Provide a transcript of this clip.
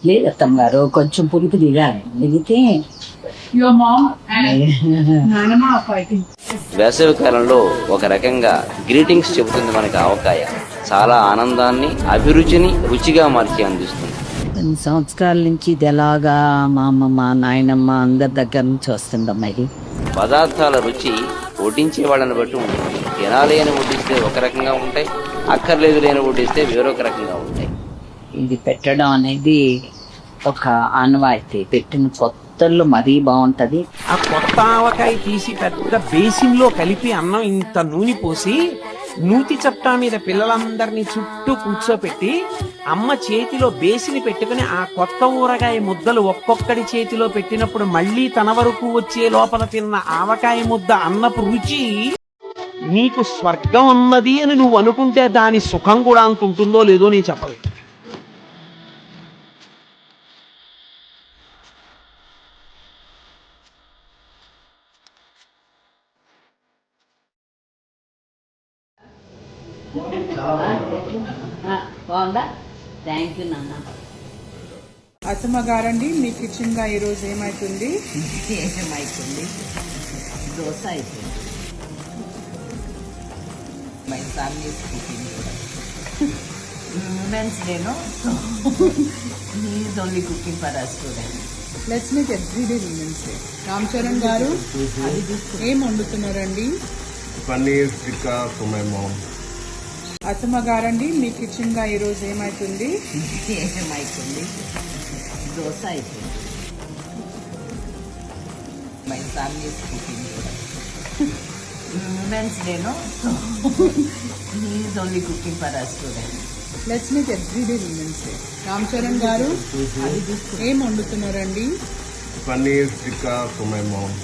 లేదు అత్తమ్మ గారు, కొంచెం పులుపు దిగాలి, దిగితే వేసవి కాలంలో ఒక రకంగా గ్రీటింగ్స్ చెబుతుంది మనకి ఆవకాయ. చాలా ఆనందాన్ని, అభిరుచిని రుచిగా మార్చి అందిస్తుంది. కొన్ని సంవత్సరాల నుంచి ఇది ఎలాగా మా అమ్మమ్మ నాయనమ్మ అందరి దగ్గర నుంచి వస్తుందమ్మా ఇది. పదార్థాల రుచి వడ్డించే వాళ్ళని బట్టి ఉంటుంది. తినాలి అని వడ్డిస్తే ఒక రకంగా ఉంటాయి, అక్కర్లేదు లేని వడ్డిస్తే వేరొక రకంగా ఉంటాయి. ఇది పెట్టడం అనేది ఒక ఆనవాయితీ. పెట్టిన కొత్తల్లో మరీ బాగుంటది. ఆ కొత్త ఆవకాయ తీసి పెద్ద బేసిన్ లో కలిపి అన్నం ఇంత నూనె పోసి నూతి చట్టా మీద పిల్లలందరినీ చుట్టూ కూర్చోపెట్టి అమ్మ చేతిలో బేసిని పెట్టుకుని ఆ కొత్త ఊరగాయ ముద్దలు ఒక్కొక్కడి చేతిలో పెట్టినప్పుడు మళ్ళీ తన వరకు వచ్చే లోపల తిన్న ఆవకాయ ముద్ద అన్నపు రుచి, నీకు స్వర్గం ఉన్నది అని నువ్వు అనుకుంటే దాని సుఖం కూడా అంత ఉంటుందో లేదో నేను చెప్పలేదు. బాగుందా? థ్యాంక్ యూ నాన్న. అత్తమ్మ గారండి, మీ కిచెన్ గా ఈ రోజు ఏమైతుంది? ఏమైతుంది? దోశ అయిపోయింది. My son is cooking. Women's డేను he is only cooking for us today. Let's make everyday women's day. Ram Charan గారు ఏం వండుతున్నారండి? Paneer tikka for my mom. అత్తమ్మ గారండి, మీ కిచెన్ గా ఈ రోజు ఏమైతుంది? ఏమైతుంది? దోశ అయిపోయింది. My son is cooking. Women's డేను he is only cooking for us today. Let's make everyday women's day. Ram Charan గారు ఏం వండుతున్నారండి? Paneer tikka for my ma'am.